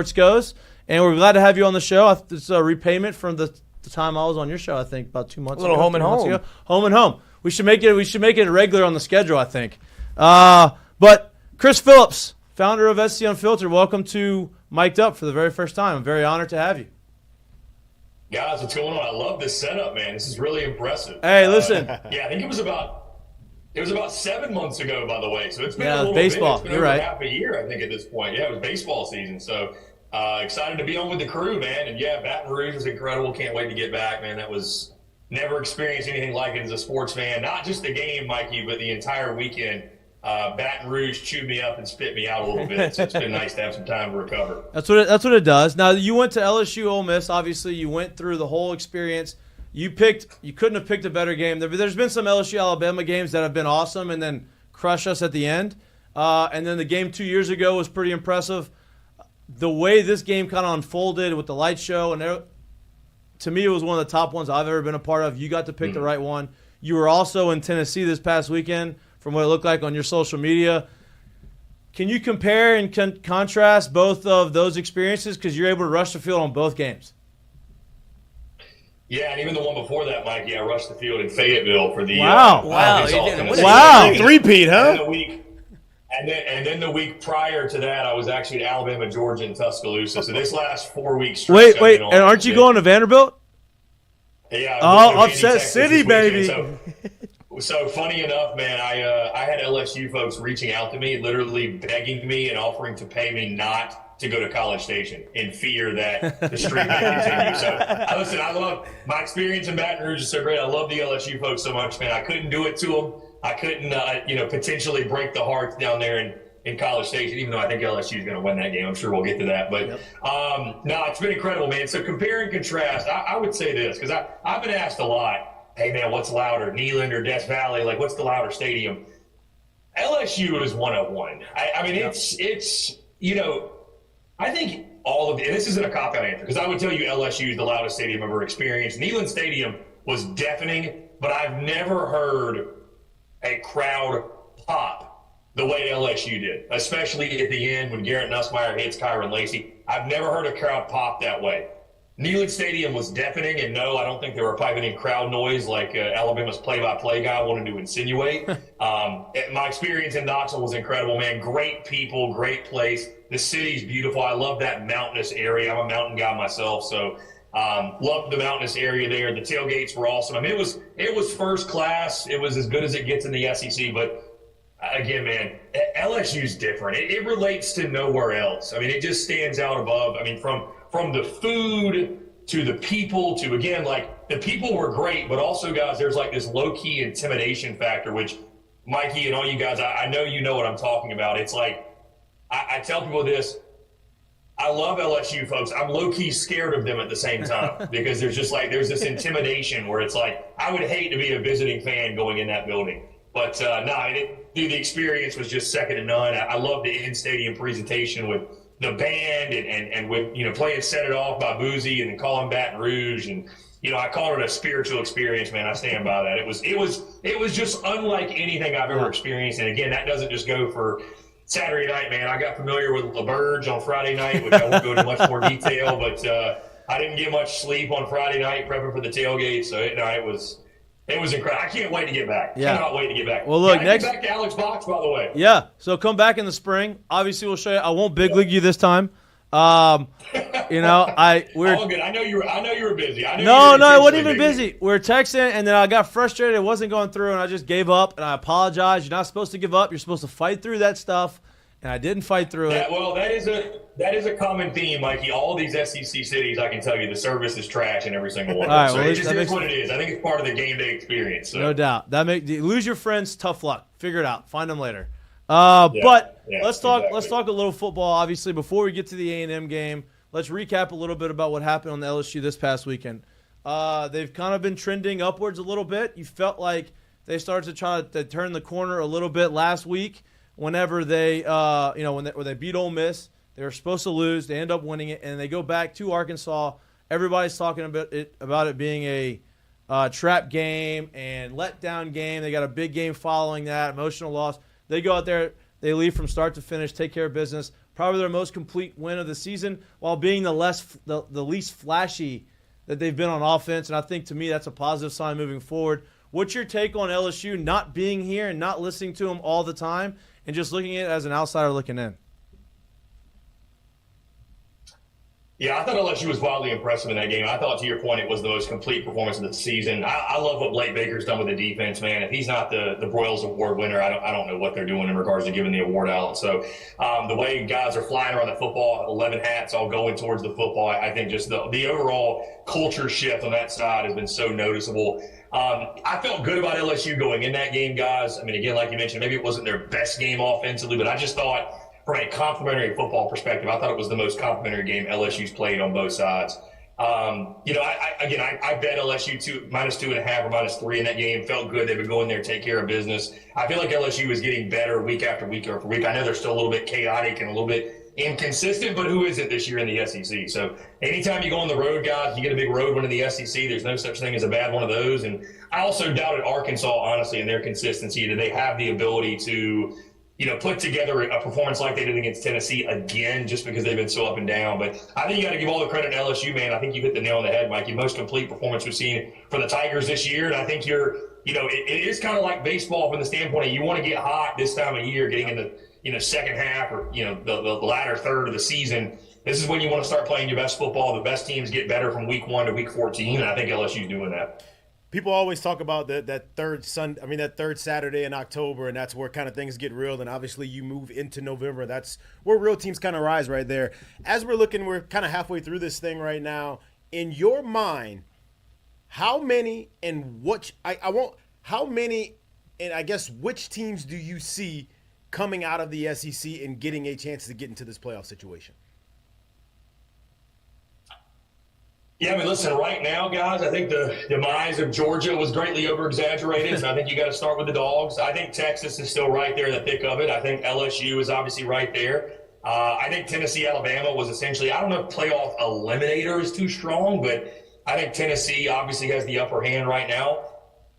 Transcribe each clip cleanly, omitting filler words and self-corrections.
sports goes, and we're glad to have you on the show. It's a repayment from the time I was on your show, I think, about 2 months ago. A little home and home. Home and home. We should make it regular on the schedule, I think. But Chris Phillips, founder of SC Unfiltered, welcome to Mik'd Up for the very first time. I'm very honored to have you. Guys, what's going on? I love this setup, man. This is really impressive. Hey, listen. Yeah, I think it was about 7 months ago, by the way. So it's been a little baseball. bit. It's been You're over right. half a year, I think, at this point. Yeah, it was baseball season. So excited to be on with the crew, man. And yeah, Baton Rouge was incredible. Can't wait to get back, man. That was never experienced anything like it as a sports fan. Not just the game, Mikey, but the entire weekend. Baton Rouge chewed me up and spit me out a little bit. So it's been nice to have some time to recover. That's what it does. Now, you went to LSU Ole Miss. Obviously, you went through the whole experience. You couldn't have picked a better game. There's been some LSU Alabama games that have been awesome and then crush us at the end. And then the game 2 years ago was pretty impressive. The way this game kind of unfolded with the light show, and to me, it was one of the top ones I've ever been a part of. You got to pick the right one. You were also in Tennessee this past weekend, from what it looked like on your social media. Can you compare and contrast both of those experiences? Because you're able to rush the field on both games. Yeah, and even the one before that, Mikey, I rushed the field in Fayetteville for the three-peat, huh? And then the week prior to that, I was actually at Alabama, Georgia, and Tuscaloosa. So this last 4 weeks. Wait, and aren't you going to Vanderbilt? Yeah. Upset City, baby. So funny enough, man, I had LSU folks reaching out to me, literally begging me and offering to pay me not to go to College Station in fear that the streak may continue. So I love my experience in Baton Rouge is so great. I love the LSU folks so much, man. I couldn't do it to them. I couldn't, potentially break the hearts down there in College Station, even though I think LSU is going to win that game. I'm sure we'll get to that. But, no, it's been incredible, man. So compare and contrast, I would say this, because I've been asked a lot, hey, man, what's louder, Neyland or Death Valley? Like, what's the louder stadium? LSU is 101. I mean, it's I think all of it, and this isn't a cop-out answer, because I would tell you LSU is the loudest stadium I've ever experienced. Neyland Stadium was deafening, but I've never heard a crowd pop the way LSU did, especially at the end when Garrett Nussmeier hits Kyron Lacey. I've never heard a crowd pop that way. Neyland Stadium was deafening, and no, I don't think they were piping in crowd noise like Alabama's play-by-play guy wanted to insinuate. My experience in Knoxville was incredible, man. Great people, great place. The city's beautiful. I love that mountainous area. I'm a mountain guy myself, so loved the mountainous area there. The tailgates were awesome. I mean, it was first class. It was as good as it gets in the SEC, but again, man, LSU's different. It relates to nowhere else. I mean, it just stands out above. I mean, from the food to the people to, again, like the people were great, but also, guys, there's like this low-key intimidation factor, which Mikey and all you guys, I know you know what I'm talking about. It's like, I tell people this, I love LSU folks. I'm low-key scared of them at the same time because there's this intimidation where it's like, I would hate to be a visiting fan going in that building. But the experience was just second to none. I love the in-stadium presentation with the band and with, playing Set It Off by Boozy and then calling Baton Rouge. And, I call it a spiritual experience, man. I stand by that. It was just unlike anything I've ever experienced. And again, that doesn't just go for Saturday night, man. I got familiar with LaBerge on Friday night, which I won't go into much more detail, but I didn't get much sleep on Friday night prepping for the tailgate. So it was incredible. I can't wait to get back. Yeah. Cannot wait to get back. Well, look, get back to Alex Box, by the way. Yeah. So come back in the spring. Obviously, we'll show you. I won't big league you this time. We're all good. I know you were busy. No, it wasn't even busy. We were texting, and then I got frustrated. It wasn't going through, and I just gave up. And I apologize. You're not supposed to give up. You're supposed to fight through that stuff. And I didn't fight through it. Well, that is a common theme, Mikey. All these SEC cities, I can tell you, the service is trash in every single one. All right, so it just is what it is. I think it's part of the game day experience. So. No doubt. Lose your friends, tough luck. Figure it out. Find them later. Let's talk a little football. Obviously, before we get to the A&M game, let's recap a little bit about what happened on the LSU this past weekend. They've kind of been trending upwards a little bit. You felt like they started to try to turn the corner a little bit last week. Whenever they, when they beat Ole Miss, they were supposed to lose. They end up winning it, and they go back to Arkansas. Everybody's talking about it being a trap game and letdown game. They got a big game following that, emotional loss. They go out there, they leave from start to finish, take care of business. probably their most complete win of the season, while being the least flashy that they've been on offense. And I think, to me, that's a positive sign moving forward. What's your take on LSU not being here and not listening to them all the time and just looking at it as an outsider looking in? Yeah, I thought LSU was wildly impressive in that game. I thought, to your point, it was the most complete performance of the season. I love what Blake Baker's done with the defense, man. If he's not the Broyles Award winner, I don't know what they're doing in regards to giving the award out. So the way guys are flying around the football, 11 hats all going towards the football, I think just the overall culture shift on that side has been so noticeable. I felt good about LSU going in that game, guys. I mean, again, like you mentioned, maybe it wasn't their best game offensively, but I just thought, from a complimentary football perspective, I thought it was the most complimentary game LSU's played on both sides. I bet LSU -2.5 or -3 in that game. Felt good. They would go in there and take care of business. I feel like LSU was getting better week after week after week. I know they're still a little bit chaotic and a little bit inconsistent, but who isn't this year in the SEC? So anytime you go on the road, guys, you get a big road win in the SEC. There's no such thing as a bad one of those. And I also doubted Arkansas, honestly, in their consistency. Do they have the ability to put together a performance like they did against Tennessee again, just because they've been so up and down? But I think you got to give all the credit to LSU, man. I think you hit the nail on the head, Mikey. Most complete performance we've seen for the Tigers this year. And I think it is kind of like baseball from the standpoint of you want to get hot this time of year, getting in the second half or, the latter third of the season. This is when you want to start playing your best football. The best teams get better from week 1 to week 14. And I think LSU's doing that. People always talk about that third Saturday in October, and that's where kind of things get real. And obviously you move into November. That's where real teams kind of rise right there. As we're kind of halfway through this thing right now. In your mind, how many and which teams do you see coming out of the SEC and getting a chance to get into this playoff situation? Yeah, I mean, listen, right now, guys, I think the demise of Georgia was greatly over-exaggerated, so I think you got to start with the dogs. I think Texas is still right there in the thick of it. I think LSU is obviously right there. I think Tennessee, Alabama was essentially, I don't know if playoff eliminator is too strong, but I think Tennessee obviously has the upper hand right now.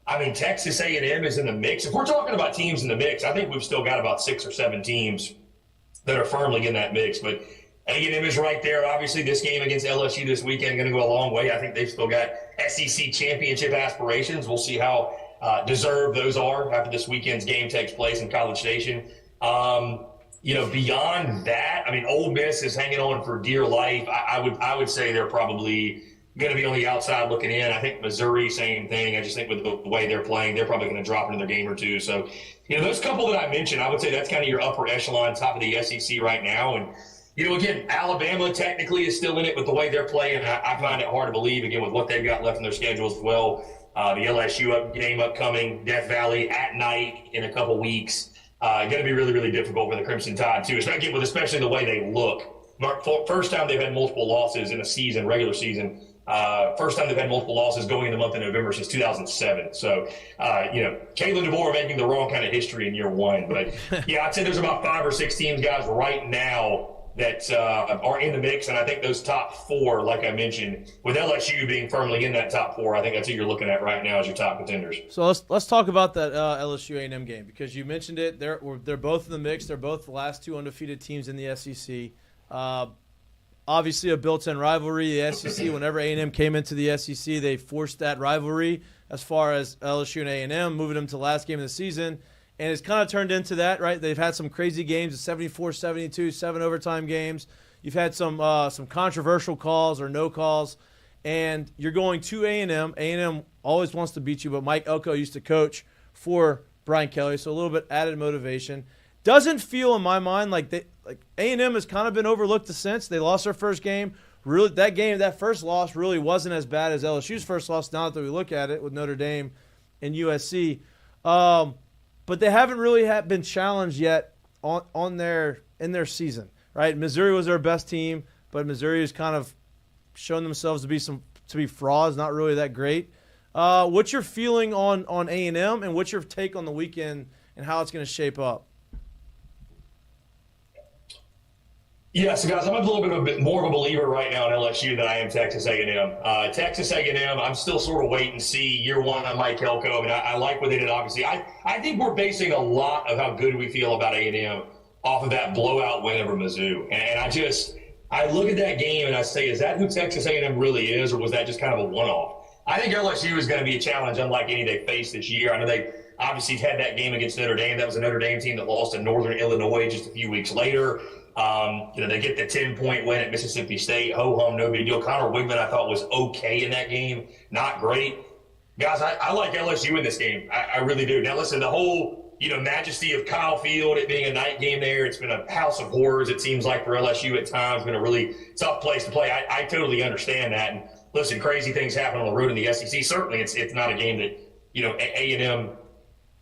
I mean, Texas A&M is in the mix. If we're talking about teams in the mix, I think we've still got about 6 or 7 teams that are firmly in that mix, but A&M is right there. Obviously, this game against LSU this weekend going to go a long way. I think they've still got SEC championship aspirations. We'll see how deserved those are after this weekend's game takes place in College Station. Beyond that, I mean, Ole Miss is hanging on for dear life. I would say they're probably going to be on the outside looking in. I think Missouri, same thing. I just think with the way they're playing, they're probably going to drop another game or two. So, those couple that I mentioned, I would say that's kind of your upper echelon, top of the SEC right now. And again, Alabama technically is still in it with the way they're playing. I find it hard to believe, again, with what they've got left in their schedule as well. The LSU game upcoming, Death Valley at night in a couple weeks. Going to be really, really difficult for the Crimson Tide, too, especially the way they look. First time they've had multiple losses in a season, regular season. First time they've had multiple losses going in the month of November since 2007. So, Kalen DeVore making the wrong kind of history in year 1. But, yeah, I'd say there's about 5 or 6 teams, guys, right now that are in the mix, and I think those top 4, like I mentioned, with LSU being firmly in that top 4, I think that's who you're looking at right now as your top contenders. So let's talk about that LSU A&M game, because you mentioned it. They're both in the mix. They're both the last 2 undefeated teams in the SEC. Obviously, a built-in rivalry. The SEC, whenever A&M came into the SEC, they forced that rivalry as far as LSU and A&M, moving them to the last game of the season. And it's kind of turned into that, right? They've had some crazy games, 74-72, 7 overtime games. You've had some controversial calls or no calls. And you're going to A&M. A&M always wants to beat you, but Mike Elko used to coach for Brian Kelly, so a little bit added motivation. Doesn't feel in my mind like A&M has kind of been overlooked since. They lost their first game. Really, that first loss really wasn't as bad as LSU's first loss now that we look at it with Notre Dame and USC. But they haven't really been challenged yet in their season, right? Missouri was their best team, but Missouri has kind of shown themselves to be frauds, not really that great. What's your feeling on A&M, and what's your take on the weekend and how it's going to shape up? Yeah, so guys, I'm a little bit more of a believer right now in LSU than I am Texas A&M. Texas A&M, I'm still sort of wait and see year 1 on Mike Elko. I mean, I like what they did, obviously. I think we're basing a lot of how good we feel about A&M off of that blowout win over Mizzou. And I look at that game and I say, is that who Texas A&M really is, or was that just kind of a one-off? I think LSU is going to be a challenge unlike any they faced this year. I know they obviously had that game against Notre Dame. That was a Notre Dame team that lost to Northern Illinois just a few weeks later. They get the 10-point win at Mississippi State. Ho-hum, no big deal. Connor Wigman, I thought, was okay in that game. Not great. Guys, I like LSU in this game. I really do. Now, listen, the whole, majesty of Kyle Field, it being a night game there, it's been a house of horrors, it seems like, for LSU at times. Been a really tough place to play. I totally understand that. And listen, crazy things happen on the road in the SEC. Certainly, it's not a game that, A&M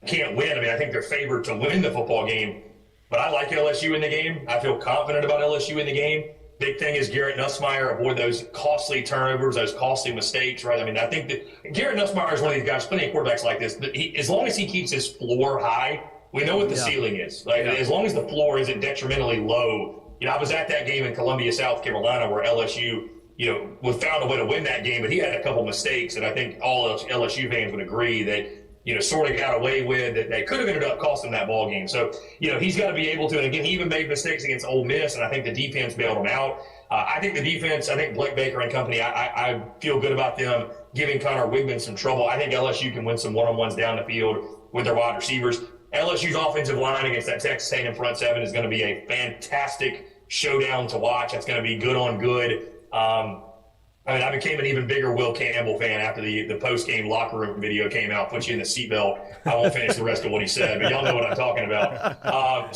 can't win. I mean, I think they're favored to win the football game. But I like LSU in the game. I feel confident about LSU in the game. Big thing is Garrett Nussmeier, avoid those costly turnovers, those costly mistakes, right? I mean, I think that Garrett Nussmeier is one of these guys, plenty of quarterbacks like this, but as long as he keeps his floor high, we know what the ceiling is. Like, as long as the floor isn't detrimentally low. I was at that game in Columbia, South Carolina, where LSU, found a way to win that game, but he had a couple mistakes that I think all LSU fans would agree that, sort of got away with, that could have ended up costing that ball game. So, he's got to be able to, and again, he even made mistakes against Ole Miss, and I think the defense bailed him out. I think Blake Baker and company, I feel good about them giving Connor Wigman some trouble. I think LSU can win some one-on-ones down the field with their wide receivers. LSU's offensive line against that Texas A&M front seven is going to be a fantastic showdown to watch. That's going to be good on good. I became an even bigger Will Campbell fan after the post-game locker room video came out, put you in the seatbelt. I won't finish the rest of what he said, but y'all know what I'm talking about. I'm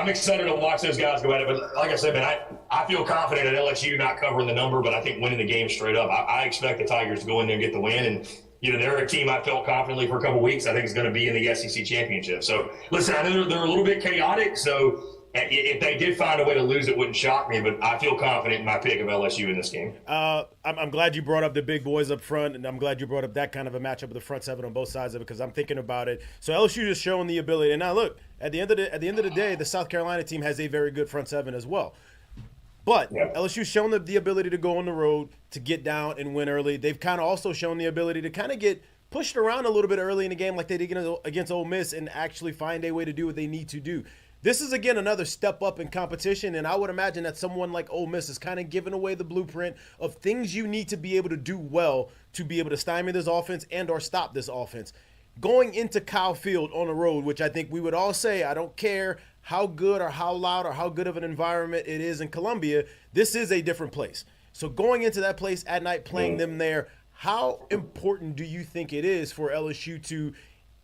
excited to watch those guys go at it. But like I said, man, I feel confident at LSU not covering the number, but I think winning the game straight up. I expect the Tigers to go in there and get the win. And, they're a team I felt confidently for a couple of weeks. I think it's going to be in the SEC championship. So, listen, I know they're a little bit chaotic, so if they did find a way to lose, it wouldn't shock me, but I feel confident in my pick of LSU in this game. I'm glad you brought up the big boys up front, and I'm glad you brought up that kind of a matchup with the front seven on both sides of it, because I'm thinking about it. So LSU is showing the ability. And now, look, at the end of the day, the South Carolina team has a very good front seven as well. But LSU's shown the ability to go on the road, to get down and win early. They've kind of also shown the ability to kind of get pushed around a little bit early in the game like they did against Ole Miss and actually find a way to do what they need to do. This is, again, another step up in competition, and I would imagine that someone like Ole Miss is kind of giving away the blueprint of things you need to be able to do well to be able to stymie this offense and or stop this offense. Going into Kyle Field on the road, which I think we would all say, I don't care how good or how loud or how good of an environment it is in Columbia, this is a different place. So going into that place at night, playing them there, how important do you think it is for LSU to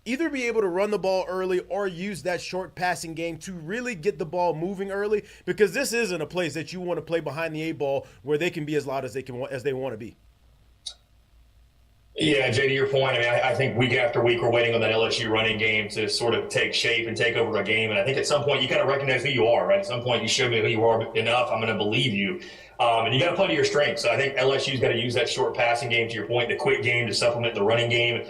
either be able to run the ball early or use that short passing game to really get the ball moving early? Because this isn't a place that you want to play behind the 8-ball where they can be as loud as they want to be. Yeah, Jay, to your point, I think week after week we're waiting on that LSU running game to sort of take shape and take over a game. And I think at some point you got to recognize who you are, right? At some point you show me who you are enough, I'm going to believe you. And you got to play to your strengths. So I think LSU's got to use that short passing game, to your point, the quick game to supplement the running game.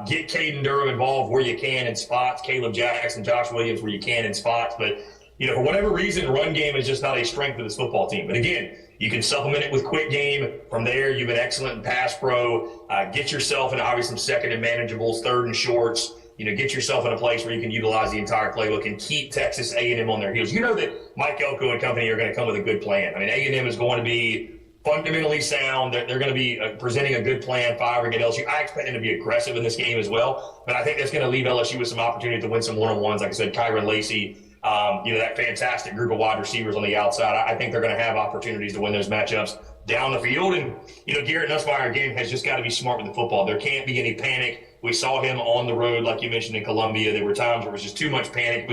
Get Caden Durham involved where you can in spots, Caleb Jackson, Josh Williams where you can in spots. But, for whatever reason, run game is just not a strength of this football team. But again, you can supplement it with quick game. From there, you've been excellent in pass pro. Get yourself into obviously some second and manageables, third and shorts. Get yourself in a place where you can utilize the entire playbook and keep Texas A&M on their heels. You know that Mike Elko and company are going to come with a good plan. A&M is going to be fundamentally sound. They're going to be presenting a good plan, firing at LSU. I expect them to be aggressive in this game as well, but I think that's going to leave LSU with some opportunity to win some one-on-ones. Like I said, Kyron Lacey, that fantastic group of wide receivers on the outside. I think they're going to have opportunities to win those matchups down the field. And, Garrett Nussmeier, again, has just got to be smart with the football. There can't be any panic. We saw him on the road, like you mentioned, in Columbia. There were times where it was just too much panic.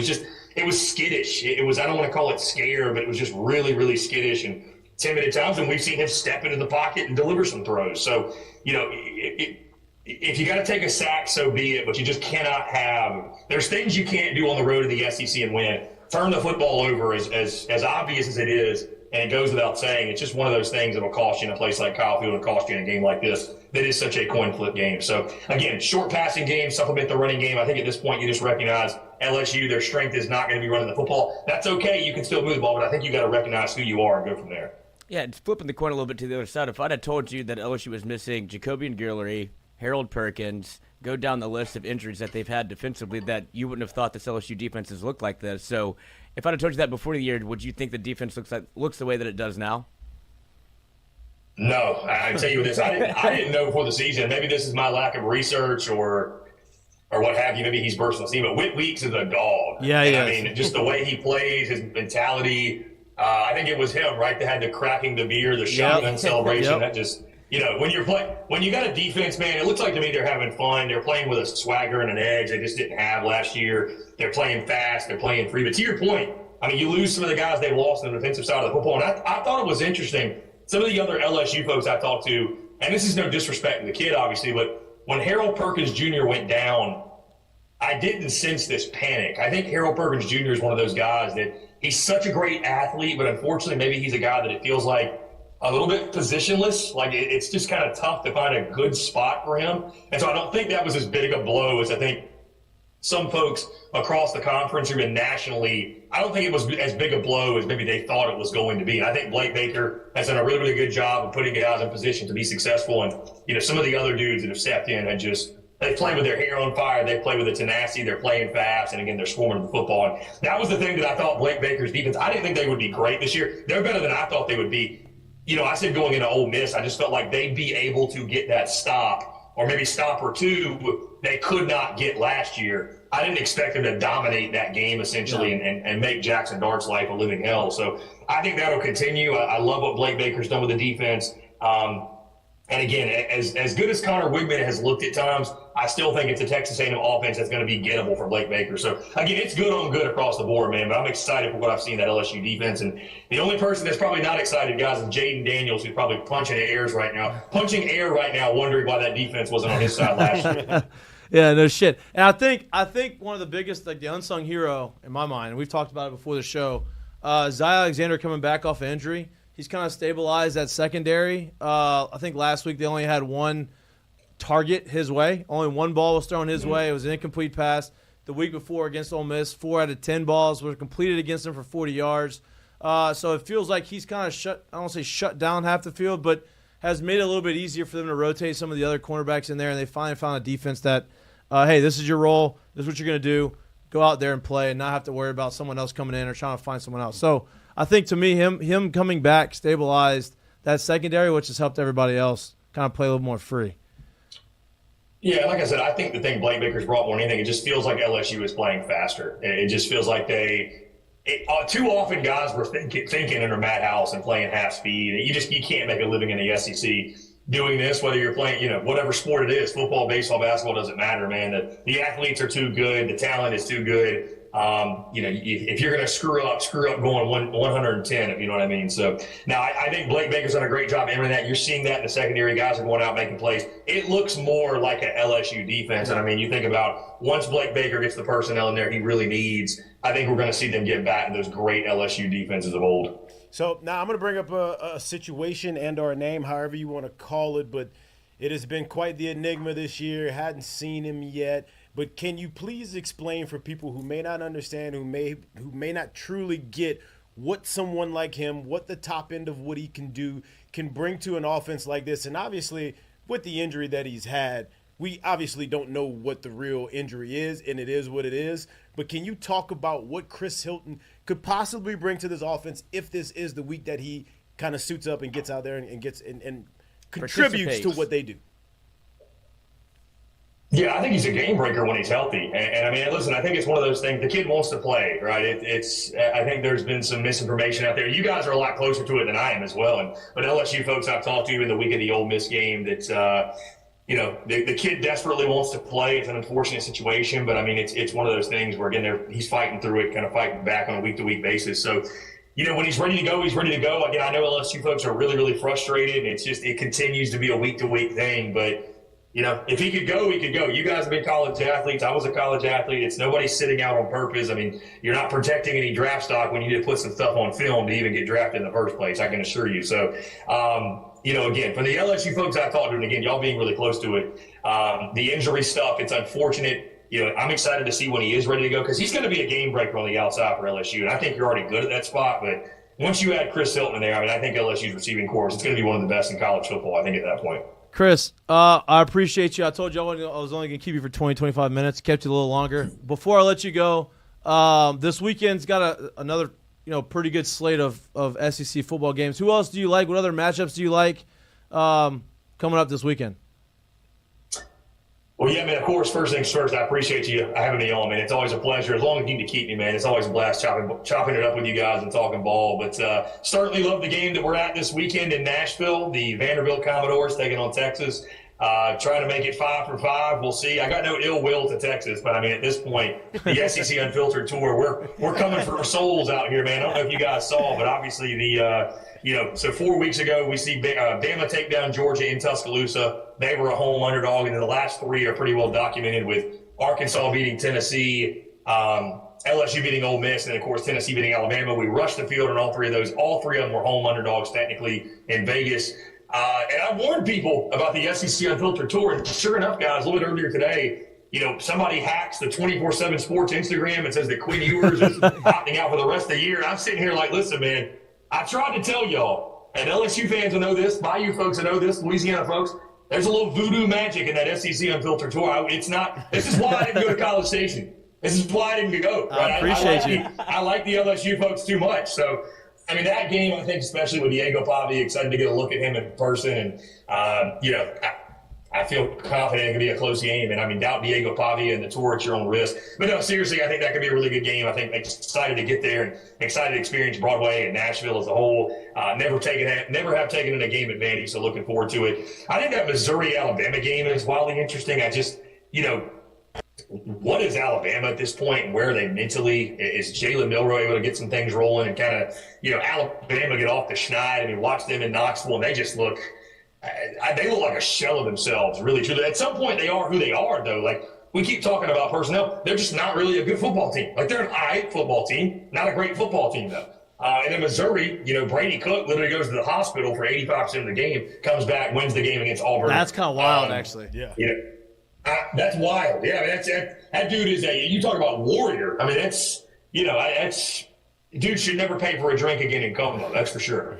It was skittish. It was, I don't want to call it scare, but it was just really, really skittish and timid at times, and we've seen him step into the pocket and deliver some throws. So, if you got to take a sack, so be it, but you just cannot have – there's things you can't do on the road to the SEC and win. Turn the football over as obvious as it is, and it goes without saying. It's just one of those things that will cost you in a place like Kyle Field and cost you in a game like this that is such a coin flip game. So, again, short passing game, supplement the running game. I think at this point you just recognize LSU, their strength is not going to be running the football. That's okay. You can still move the ball, but I think you got to recognize who you are and go from there. Yeah, it's flipping the coin a little bit to the other side. If I'd have told you that LSU was missing Jacobian Guillory, Harold Perkins, go down the list of injuries that they've had defensively that you wouldn't have thought this LSU defense has looked like this. So if I'd have told you that before the year, would you think the defense looks the way that it does now? No, I tell you this, I didn't know before the season. Maybe this is my lack of research or what have you. Maybe he's bursting the seam, but Whit Weeks is a dog. Yeah, he is. I mean, just the way he plays, his mentality. I think it was him, right? That had the cracking the beer, the shotgun celebration. Yep. That just, when you got a defense, man, it looks like to me they're having fun. They're playing with a swagger and an edge they just didn't have last year. They're playing fast. They're playing free. But to your point, I mean, you lose some of the guys they've lost on the defensive side of the football. And I thought it was interesting. Some of the other LSU folks I talked to, and this is no disrespect to the kid, obviously, but when Harold Perkins Jr. went down, I didn't sense this panic. I think Harold Perkins Jr. is one of those guys that he's such a great athlete, but unfortunately maybe he's a guy that it feels like a little bit positionless. Like it's just kind of tough to find a good spot for him. And so I don't think that was as big a blow as I think some folks across the conference or even nationally, I don't think it was as big a blow as maybe they thought it was going to be. And I think Blake Baker has done a really, really good job of putting guys in position to be successful. And, some of the other dudes that have stepped in they play with their hair on fire. They play with a tenacity. They're playing fast. And again, they're swarming the football. And that was the thing that I thought Blake Baker's defense, I didn't think they would be great this year. They're better than I thought they would be. I said going into Ole Miss, I just felt like they'd be able to get that stop or maybe stop or two they could not get last year. I didn't expect them to dominate that game essentially and make Jackson Dart's life a living hell. So I think that'll continue. I love what Blake Baker's done with the defense. And again, as good as Connor Wigman has looked at times, I still think it's a Texas A&M offense that's going to be gettable for Blake Baker. So again, it's good on good across the board, man. But I'm excited for what I've seen that LSU defense. And the only person that's probably not excited, guys, is Jaden Daniels, who's probably punching air right now, wondering why that defense wasn't on his side last year. Yeah, no shit. And I think one of the biggest, like the unsung hero in my mind, and we've talked about it before the show, Zy Alexander coming back off of injury. He's kind of stabilized that secondary. I think last week they only had one target his way. Only one ball was thrown his way. It was an incomplete pass. The week before against Ole Miss, 4 out of 10 balls were completed against him for 40 yards. So it feels like he's kind of I don't want to say shut down half the field, but has made it a little bit easier for them to rotate some of the other cornerbacks in there, and they finally found a defense that, hey, this is your role. This is what you're going to do. Go out there and play and not have to worry about someone else coming in or trying to find someone else. So I think to me, him coming back stabilized that secondary, which has helped everybody else kind of play a little more free. Yeah, like I said, I think the thing Blake Baker's brought more than anything, it just feels like LSU is playing faster. It just feels like too often guys were thinking under Matt House and playing half speed. You can't make a living in the SEC doing this, whether you're playing, whatever sport it is, football, baseball, basketball, doesn't matter, man. The athletes are too good. The talent is too good. If you're going to screw up going 110, if you know what I mean. So now I think Blake Baker's done a great job entering that. You're seeing that in the secondary. Guys are going out making plays. It looks more like an LSU defense. And I mean, you think about once Blake Baker gets the personnel in there he really needs, I think we're going to see them get back to those great LSU defenses of old. So now I'm going to bring up a situation and or a name, however you want to call it, but it has been quite the enigma this year. Hadn't seen him yet. But can you please explain for people who may not understand, who may not truly get what someone like him, what the top end of what he can do, can bring to an offense like this? And obviously, with the injury that he's had, we obviously don't know what the real injury is, and it is what it is. But can you talk about what Chris Hilton could possibly bring to this offense if this is the week that he kind of suits up and gets out there and gets and contributes to what they do? Yeah, I think he's a game breaker when he's healthy. And I mean, listen, I think it's one of those things. The kid wants to play, right? I think there's been some misinformation out there. You guys are a lot closer to it than I am as well. But LSU folks I've talked to in the week of the Ole Miss game that, the kid desperately wants to play. It's an unfortunate situation, but I mean, it's one of those things where again, he's fighting through it, kind of fighting back on a week-to-week basis. So, when he's ready to go, he's ready to go. Again, I know LSU folks are really, really frustrated. It continues to be a week-to-week thing, but. If he could go, he could go. You guys have been college athletes. I was a college athlete. It's nobody sitting out on purpose. I mean, you're not protecting any draft stock when you need to put some stuff on film to even get drafted in the first place. I can assure you. So, again, for the LSU folks I talked to, and again, y'all being really close to it, the injury stuff, it's unfortunate. I'm excited to see when he is ready to go because he's going to be a game breaker on the outside for LSU. And I think you're already good at that spot. But once you add Chris Hilton in there, I mean, I think LSU's receiving corps, it's going to be one of the best in college football, I think, at that point. Chris, I appreciate you. I told you I was only going to keep you for 20, 25 minutes. Kept you a little longer. Before I let you go, this weekend's got another pretty good slate of SEC football games. Who else do you like? What other matchups do you like coming up this weekend? Well, yeah, man, of course, first things first, I appreciate you having me on, man. It's always a pleasure. As long as you need to keep me, man, it's always a blast chopping it up with you guys and talking ball. But certainly love the game that we're at this weekend in Nashville, the Vanderbilt Commodores taking on Texas. Trying to make it 5 for 5. We'll see. I got no ill will to Texas, but I mean, at this point, the SEC Unfiltered Tour, we're coming for our souls out here, man. I don't know if you guys saw, but obviously so 4 weeks ago we see Bama take down Georgia in Tuscaloosa. They were a home underdog, and then the last 3 are pretty well documented with Arkansas beating Tennessee, LSU beating Ole Miss, and of course Tennessee beating Alabama. We rushed the field on all 3 of those. All 3 of them were home underdogs technically in Vegas. And I warned people about the SEC Unfiltered Tour, and sure enough, guys, a little bit earlier today, somebody hacks the 24/7 Sports Instagram and says that Quinn Ewers is opting out for the rest of the year. And I'm sitting here like, listen, man, I tried to tell y'all, and LSU fans will know this, Bayou folks will know this, Louisiana folks, there's a little voodoo magic in that SEC Unfiltered Tour. This is why I didn't go to College Station. This is why I didn't go. Right? I appreciate you. I like the LSU folks too much. So, I mean, that game, I think, especially with Diego Pavi, excited to get a look at him in person. And, I feel confident it could be a close game. And, I mean, doubt Diego Pavi and the Tour at your own risk. But, no, seriously, I think that could be a really good game. I think excited to get there and excited to experience Broadway and Nashville as a whole. Never have taken in a game at Vandy, so looking forward to it. I think that Missouri-Alabama game is wildly interesting. What is Alabama at this point, and where are they mentally? Is Jalen Milroe able to get some things rolling and kind of, Alabama get off the schneid? I mean, watch them in Knoxville, and they just look they look like a shell of themselves, really, truly. At some point, they are who they are, though. Like, we keep talking about personnel. They're just not really a good football team. Like, they're an all right football team, not a great football team, though. And in Missouri, Brady Cook literally goes to the hospital for 85% of the game, comes back, wins the game against Auburn. That's kind of wild, actually. Yeah. That's wild. Yeah, I mean, that dude is you talk about warrior. I mean, that's dude should never pay for a drink again in Como. That's for sure.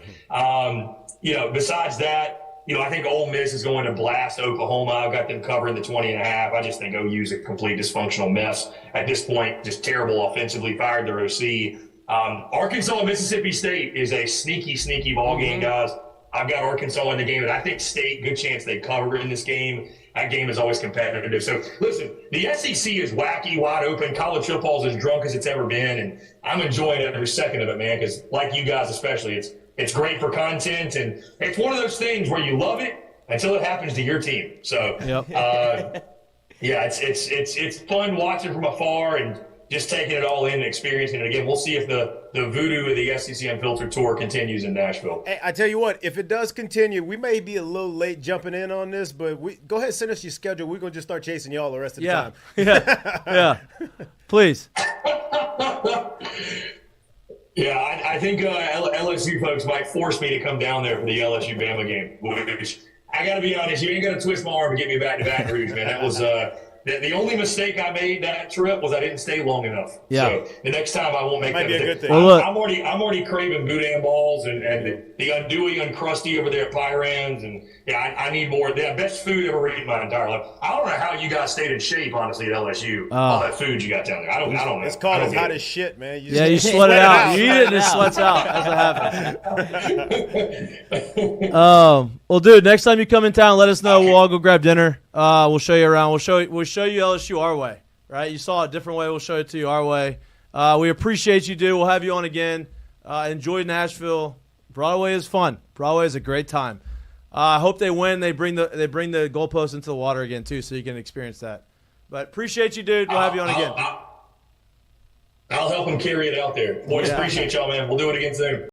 Besides that, I think Ole Miss is going to blast Oklahoma. I've got them covering the 20.5. I just think OU's a complete dysfunctional mess at this point. Just terrible offensively. Fired their OC. Arkansas and Mississippi State is a sneaky ball game, guys. I've got Arkansas in the game, and I think State, good chance they cover in this game. That game is always competitive. So, listen, the SEC is wacky, wide open. College football is as drunk as it's ever been, and I'm enjoying every second of it, man, because like you guys especially, it's great for content, and it's one of those things where you love it until it happens to your team. So, it's fun watching from afar and just taking it all in and experiencing it again. We'll see if the voodoo of the SEC Unfiltered Tour continues in Nashville. Hey, I tell you what, if it does continue, we may be a little late jumping in on this, but go ahead and send us your schedule. We're going to just start chasing y'all the rest of the time. Yeah. Please. Yeah, I think LSU folks might force me to come down there for the LSU Bama game. Which, I got to be honest, you ain't going to twist my arm and get me back to Baton Rouge, man. That was the only mistake I made that trip was I didn't stay long enough. Yeah. So the next time I won't make that mistake. Might be a good thing. Well, look, I'm already craving boudin balls and the undewy, uncrusty over there at Pyran's, and I need more. The best food I've ever eaten my entire life. I don't know how you guys stayed in shape, honestly, at LSU. All that food you got down there. I don't know. It's called as hot as shit, man. You sweat it out. You eat it and it sweats out. That's what happens. Well, dude, next time you come in town, let us know. We'll all go grab dinner. We'll show you around. We'll show you LSU our way, right? You saw it a different way. We'll show it to you our way. We appreciate you, dude. We'll have you on again. Enjoy Nashville. Broadway is fun. Broadway is a great time. I hope they win. They bring the goalposts into the water again too, so you can experience that. But appreciate you, dude. We'll have you on again. I'll help them carry it out there. Boys, appreciate y'all, man. We'll do it again soon.